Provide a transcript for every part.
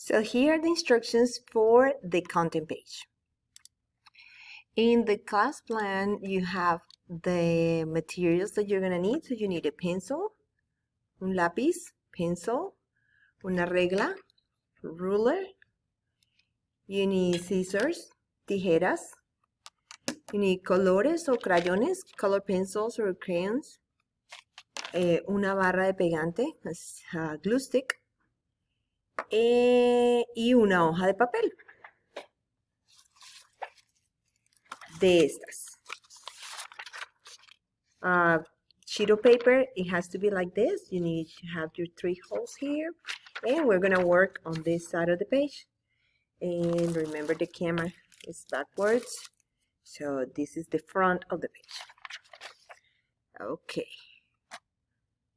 So here are the instructions for the content page. In the class plan, you have the materials that you're going to need. So you need a pencil, un lápiz, pencil, una regla, ruler. You need scissors, tijeras. You need colores o crayones, color pencils or crayons. Una barra de pegante, glue stick. Y una hoja de papel. De estas. Sheet of paper, it has to be like this. You need to have your 3 holes here. And we're going to work on this side of the page. And remember, the camera is backwards. So this is the front of the page. Okay.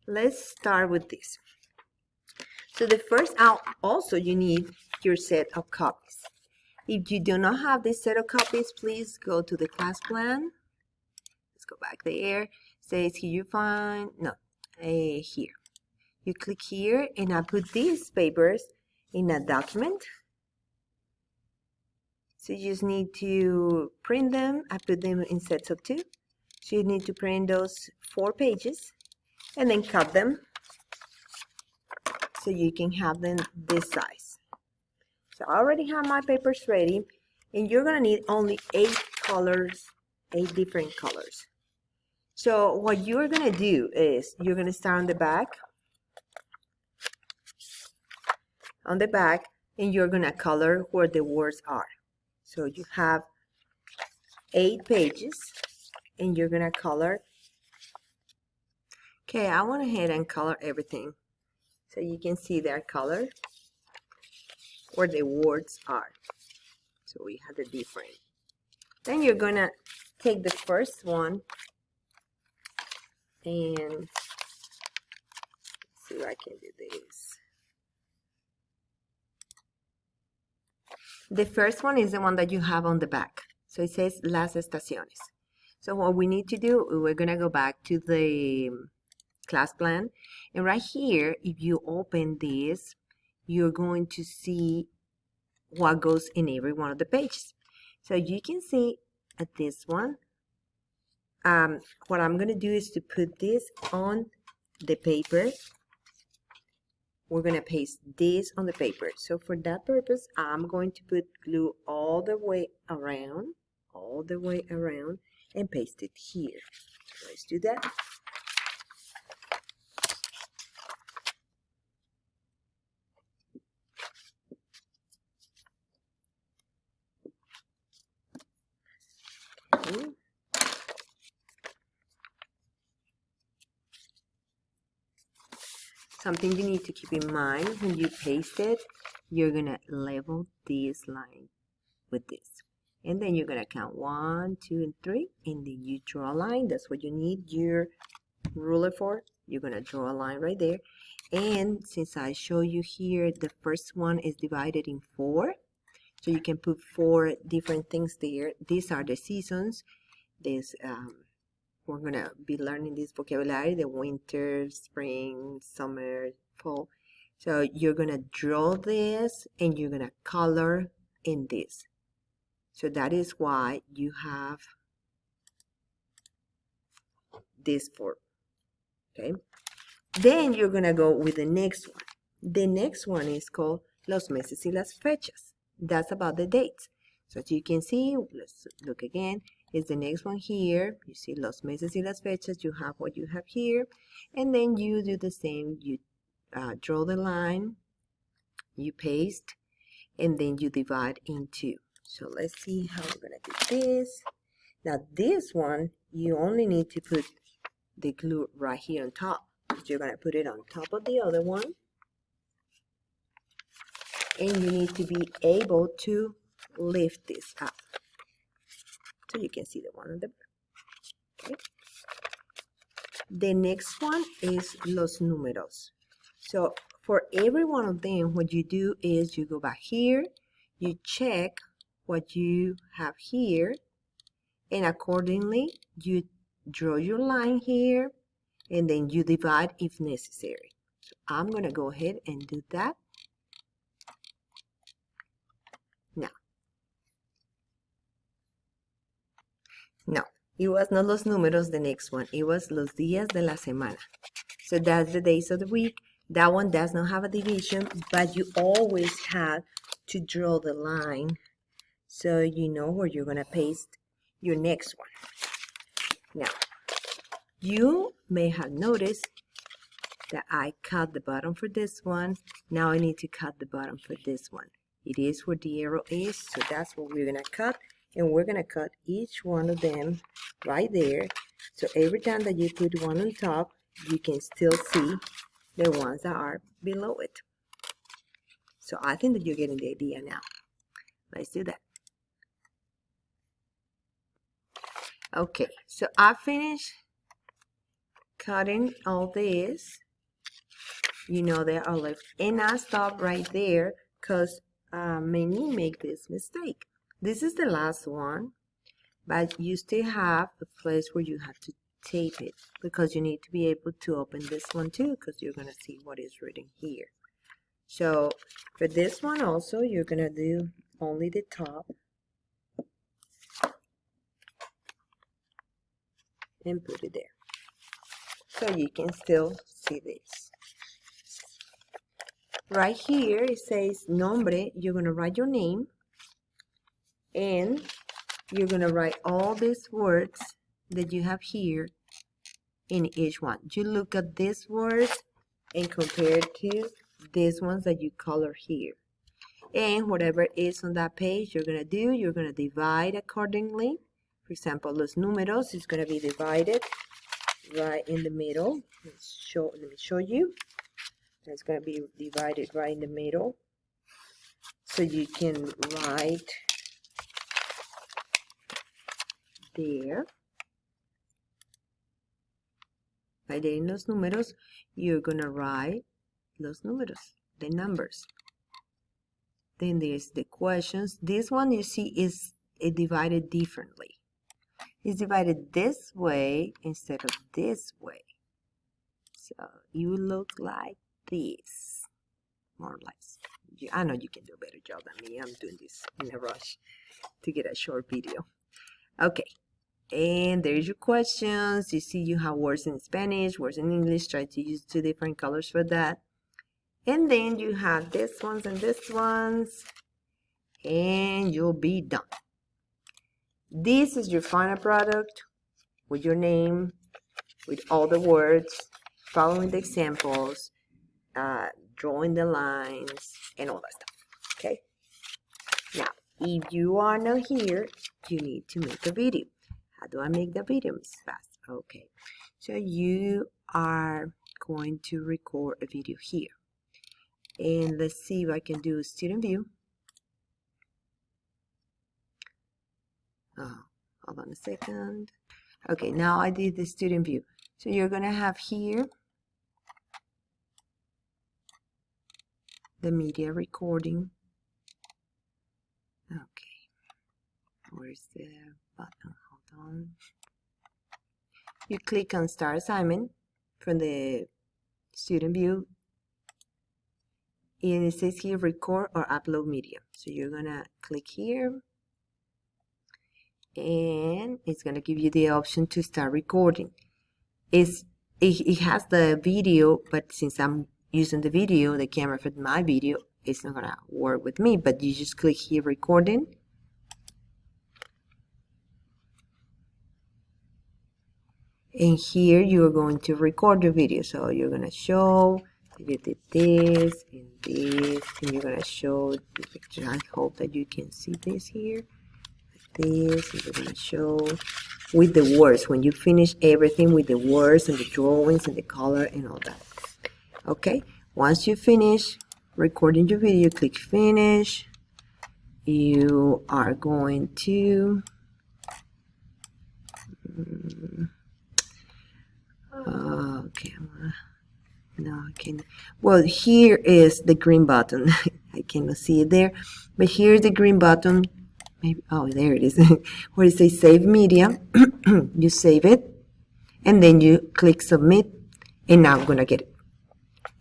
Let's start with this. So the first out, also you need your set of copies. If you do not have this set of copies, please go to the class plan. Let's go back there. Says here you find, no, here. You click here and I put these papers in a document. So you just need to print them. I put them in sets of 2. So you need to print those 4 pages and then cut them so you can have them this size. So I already have my papers ready, and you're gonna need only 8 colors, 8 different colors. So what you're gonna do is you're gonna start on the back, and you're gonna color where the words are. So you have 8 pages, and you're gonna color. Okay, I went ahead and color everything, so you can see their color where the words are. So we have the different. Then you're gonna take the first one and see if I can do this. The first one is the one that you have on the back. So it says Las Estaciones. So what we need to do, we're gonna go back to the class plan, and right here, if you open this, you're going to see what goes in every one of the pages. So you can see at this one, what I'm going to do is to put this on the paper. We're going to paste this on the paper. So for that purpose, I'm going to put glue all the way around, and paste it here. So let's do that. Okay. Something you need to keep in mind when you paste it, you're gonna level this line with this, and then you're gonna count 1, 2, and 3, and then you draw a line. That's what you need your ruler for. You're gonna draw a line right there, and since I show you here, the first one is divided in 4, so you can put 4 different things there. These are the seasons. This we're gonna be learning this vocabulary: the winter, spring, summer, fall. So you're gonna draw this and you're gonna color in this. So that is why you have this 4. Okay. Then you're gonna go with the next one. The next one is called Los meses y las fechas. That's about the dates. So as you can see, let's look again. Is the next one here. You see los meses y las fechas. You have what you have here, and then you do the same. You draw the line, you paste, and then you divide in 2. So let's see how we're gonna do this. Now this one, you only need to put the glue right here on top. You're gonna put it on top of the other one, and you need to be able to lift this up so you can see the one on the back. Okay. The next one is los números. So for every one of them, what you do is you go back here, you check what you have here, and accordingly you draw your line here, and then you divide if necessary. So I'm gonna go ahead and do that. No, it was not los números, the next one. It was los días de la semana. So that's the days of the week. That one does not have a division, but you always have to draw the line so you know where you're going to paste your next one. Now, you may have noticed that I cut the bottom for this one. Now I need to cut the bottom for this one. It is where the arrow is, so that's what we're going to cut. And we're going to cut each one of them right there. So every time that you put one on top, you can still see the ones that are below it. So I think that you're getting the idea now. Let's do that. Okay, so I finished cutting all this. You know there are left. And I stop right there because many make this mistake. This is the last one, but you still have a place where you have to tape it because you need to be able to open this one too because you're going to see what is written here. So for this one also, you're going to do only the top and put it there. So you can still see this. Right here it says nombre. You're going to write your name. And you're going to write all these words that you have here in each one. You look at these words and compare it to these ones that you color here. And whatever is on that page, you're going to do, you're going to divide accordingly. For example, los números is going to be divided right in the middle. Let me show you. It's going to be divided right in the middle. So you can write there. Right there in los números, you're going to write los números, the numbers. Then there's the questions. This one you see is divided differently. It's divided this way instead of this way. So you look like this, more or less. I know you can do a better job than me. I'm doing this in a rush to get a short video. Okay. And there's your questions. You see you have words in Spanish, words in English. Try to use 2 different colors for that. And then you have this ones and this ones. And you'll be done. This is your final product with your name, with all the words, following the examples, drawing the lines, and all that stuff. Okay? Now, if you are not here, you need to make a video. How do I make the videos fast? Okay, so you are going to record a video here. And let's see if I can do student view. Oh, hold on a second. Okay, now I did the student view. So you're going to have here the media recording. Okay, where's the button? Hold on. You click on Start Assignment from the student view. And it says here record or upload media. So you're going to click here. And it's going to give you the option to start recording. It has the video, but since I'm using the video, the camera for my video, it's not going to work with me. But you just click here, recording. And here you're going to record your video. So you're going to show you did this and this, and you're going to show the picture. I hope that you can see this here. This, and you're going to show with the words when you finish everything with the words and the drawings and the color and all that. Okay, once you finish recording your video, click finish. You are going to okay, no, I can. Well, here is the green button. I cannot see it there, but here's the green button. Maybe, oh, there it is. Where it says save media. You save it, and then you click submit, and now I'm gonna get it.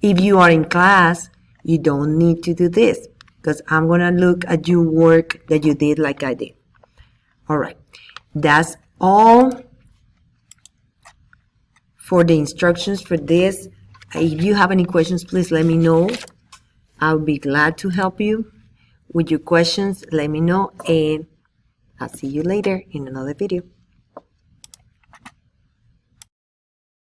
If you are in class, you don't need to do this, because I'm going to look at your work that you did like I did. All right, that's all for the instructions for this. If you have any questions, please let me know. I'll be glad to help you with your questions. Let me know, and I'll see you later in another video.